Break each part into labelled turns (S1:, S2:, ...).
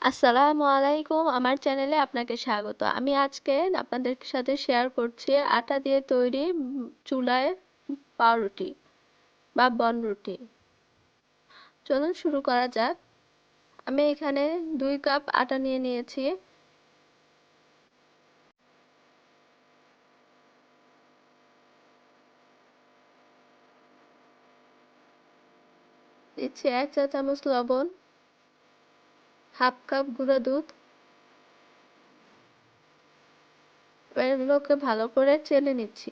S1: আসসালামু আলাইকুম, আমার চ্যানেলে আপনাকে স্বাগত। আমি আজকে আপনাদের সাথে শেয়ার করছি আটা দিয়ে তৈরি চুলায় পাউরুটি বা বনরুটি। চলুন শুরু করা যাক। আমি এখানে 2 কাপ আটা নিয়ে নিয়েছি। দিচ্ছি 1 চা চামচ লবণ, হাফ কাপ গুঁড়া দুধ। এবার এগুলোকে ভালো করে চেলে নিচ্ছি।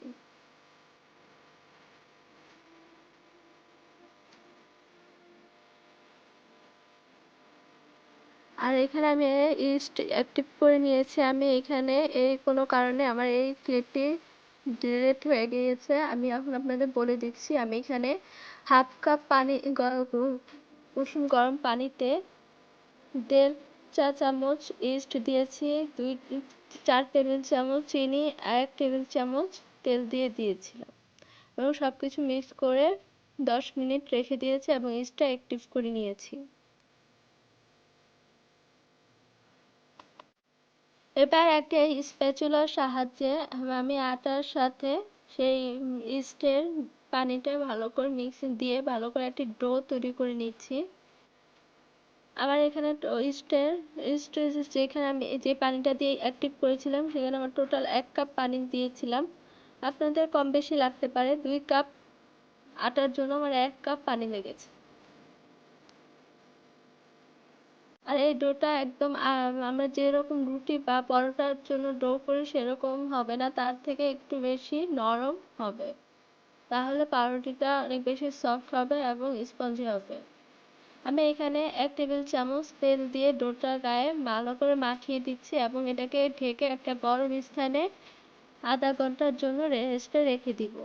S1: আর এখানে আমি ইস্ট অ্যাক্টিভ করে নিয়েছি। আমি এখানে কোনো কারণে আমার এই ক্লিপটি ডিলিট হয়ে গিয়েছে। আমি এখন আপনাদের বলে দিচ্ছি। আমি এখানে হাফ কাপ পানি কুসুম গরম পানিতে 1.5 চা চামচ ইস্ট দিয়েছি, 4 টেবিল চামচ চিনি, 1 টেবিল চামচ তেল দিয়েছিলাম এবং সবকিছু মিক্স করে 10 মিনিট রেখে দিয়েছি এবং ইস্টটা অ্যাক্টিভ করে নিয়েছি। এবার একটা স্প্যাচুলার সাহায্যে আমি আটার সাথে সেই ইস্টের পানিটা ভালো করে মিক্স দিয়ে ভালো করে একটি ডো তৈরি করে নিচ্ছি। আমার এখানে ইস্টের যেখানে আমি যে পানিটা দিয়ে অ্যাক্টিভ করেছিলাম সেখানে আমার টোটাল 1 কাপ পানি দিয়েছিলাম। আপনাদের কম বেশি লাগতে পারে। 2 কাপ আটার জন্য আমার 1 কাপ পানি লেগেছে। আর এই ডোটা একদম আমরা যেরকম রুটি বা পরোটার জন্য ডো করি সেরকম হবে না, তার থেকে একটু বেশি নরম হবে। তাহলে পাউরুটিটা অনেক বেশি সফট হবে এবং স্পঞ্জি হবে। আমি এখানে 1 টেবিল চামচ তেল দিয়ে ডোটার গায়ে ভালো করে মাখিয়ে দিচ্ছি এবং এটাকে ঢেকে একটা গরম স্থানে আধা ঘন্টার জন্য রেস্টে রেখে দিব।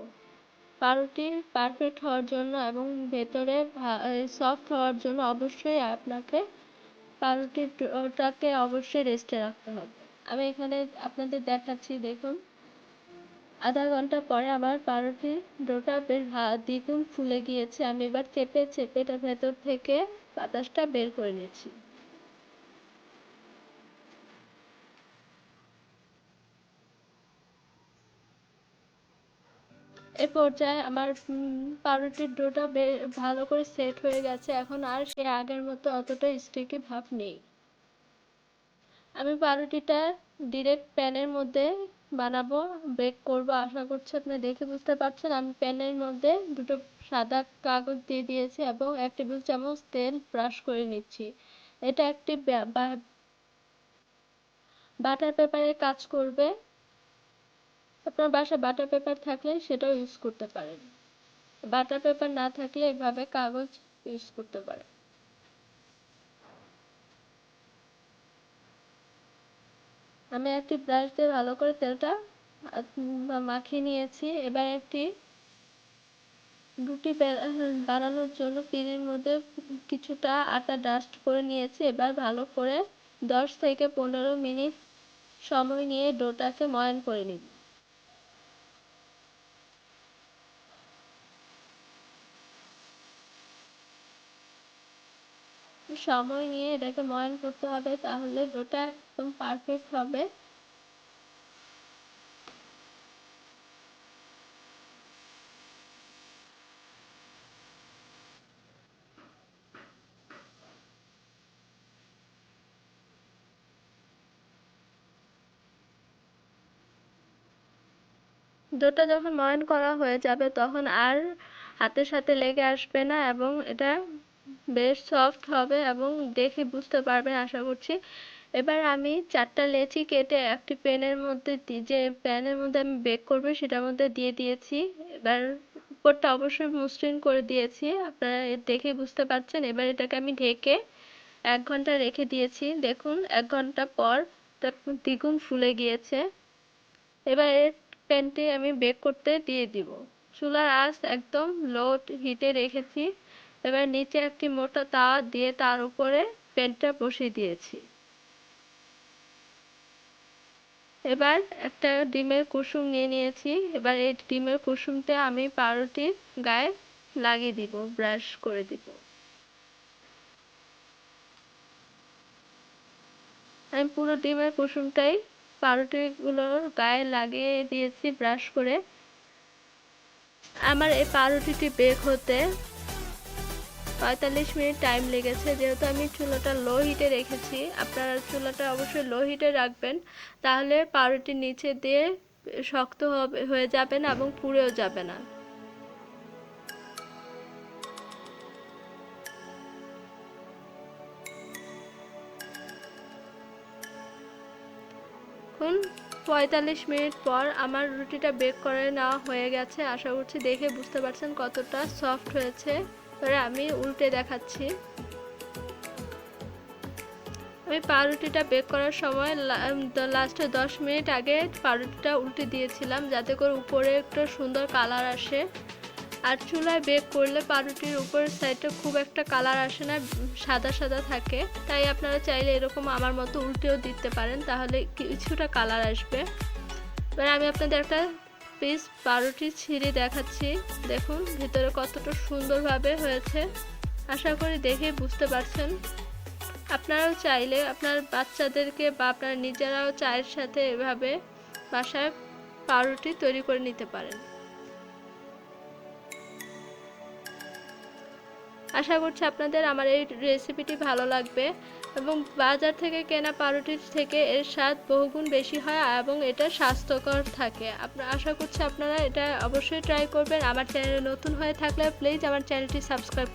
S1: পাউরুটি পারফেক্ট হওয়ার জন্য এবং ভেতরে সফট হওয়ার জন্য অবশ্যই আপনাকে পাউরুটিটাকে অবশ্যই রেস্টে রাখতে হবে। আমি এখানে আপনাদের দেখাচ্ছি, দেখুন। আধা ঘন্টা পরে আমার পাউরুটির ডোটা বেশ দ্বিগুণ ফুলে গিয়েছে। আমি এবার চেপে চেপে এটার ভেতর থেকে বাতাসটা বের করে নিচ্ছি। এ পর্যায়ে আমার পাউরুটির ডোটা ভালো করে সেট হয়ে গেছে। এখন আর সে আগের মতো অতটা স্টিকি ভাব নেই। আমি পাউরুটিটা ডিরেক্ট প্যানের মধ্যে বানাবো, বেক করব। আশা করছি আপনি দেখে বুঝতে পারছেন। আমি প্যানের মধ্যে দুটো সাদা কাগজ দিয়ে দিয়েছি এবং 1 টেবিল চামচ তেল ব্রাশ করে নিচ্ছি। এটা একটি বাটার পেপারের কাজ করবে। আপনার বাসায় বাটার পেপার থাকলে সেটাও ইউজ করতে পারেন। বাটার পেপার না থাকলে এভাবে কাগজ ইউজ করতে পারেন। আমি একটি ব্রাশ দিয়ে ভালো করে তেলটা মাখিয়ে নিয়েছি। এবার একটি রুটি বানানোর জন্য প্যানের মধ্যে কিছুটা আটা ডাস্ট করে নিয়েছি। এবার ভালো করে 10 থেকে 15 মিনিট সময় নিয়ে ডোটাকে ময়ান করে নিন। সময় নিয়ে এটাকে ময়ান করতে হবে, তাহলে ডোটা একদম পারফেক্ট হবে। ডোটা যখন ময়ান করা হয়ে যাবে তখন আর হাতের সাথে লেগে আসবে না এবং এটা বেশ সফট হবে এবং দেখে বুঝতে পারবেন আশা করছি। এবার আমি 4টা লেচি কেটে একটি প্যানের মধ্যে আমি বেক করবো সেটার মধ্যে দিয়ে দিয়েছি। এবার উপরটা অবশ্যই মসৃণ করে দিয়েছি, আপনারা দেখে বুঝতে পারছেন। এবার এটাকে আমি ঢেকে 1 ঘন্টা রেখে দিয়েছি। দেখুন 1 ঘন্টা পর এটা দ্বিগুণ ফুলে গিয়েছে। এবার এর প্যানটি আমি বেক করতে দিয়ে দিব। চুলার আঁচ একদম লো হিটে রেখেছি। এবার নিচে একটি মোটা তাওয়া দিয়ে তার উপরে প্যানটা বসিয়ে দিয়েছি। এবার একটা ডিমের কুসুম নিয়ে নিয়েছি। এবার এই ডিমের কুসুমটা আমি পাউরুটির গায়ে লাগিয়ে দিব, ব্রাশ করে দিব। আমি পুরো ডিমের কুসুমটাই পাউরুটিগুলোর গায়ে লাগিয়ে দিয়েছি ব্রাশ করে। আমার এই পাউরুটিটি বেক হতে 45 মিনিট টাইম লেগেছে। যেহেতু আমি চুলাটা লো হিটে রেখেছি, আপনারা চুলাটা অবশ্যই লো হিটে রাখবেন, তাহলে পাউরুটি নিচে দিয়ে শক্ত হয়ে যাবে না এবং পুড়েও যাবে না। এখন 45 মিনিট পর আমার রুটিটা বেক করে নেওয়া হয়ে গেছে। আশা করছি দেখে বুঝতে পারছেন কতটা সফট হয়েছে। এবারে আমি উল্টে দেখাচ্ছি। আমি পাউরুটিটা বেক করার সময় লাস্টে 10 মিনিট আগে পাউরুটিটা উল্টে দিয়েছিলাম, যাতে করে উপরে একটা সুন্দর কালার আসে। আর চুলায় বেক করলে পাউরুটির উপরের সাইডটা খুব একটা কালার আসে না, সাদা সাদা থাকে। তাই আপনারা চাইলে এরকম আমার মতো উল্টেও দিতে পারেন, তাহলে কিছুটা কালার আসবে। এবার আমি আপনাদের একটা পিস পাউরুটি ছিঁড়ে দেখাচ্ছি। দেখুন ভিতরে কতটা সুন্দরভাবে হয়েছে। আশা করি দেখে বুঝতে পারছেন। আপনারাও চাইলে আপনার বাচ্চাদেরকে বা আপনারা নিজেরাও চায়ের সাথে এভাবে বাসায় পাউরুটি তৈরি করে নিতে পারেন। আশা করছি আপনাদের আমার এই রেসিপিটি ভালো লাগবে এবং বাজার থেকে কেনা পাউরুটির থেকে এর স্বাদ বহুগুণ বেশি হয় এবং এটা স্বাস্থ্যকর থাকে। আশা করছি আপনারা এটা অবশ্যই ট্রাই করবেন। আমার চ্যানেলে নতুন হয়ে থাকলে প্লিজ আমার চ্যানেলটি সাবস্ক্রাইব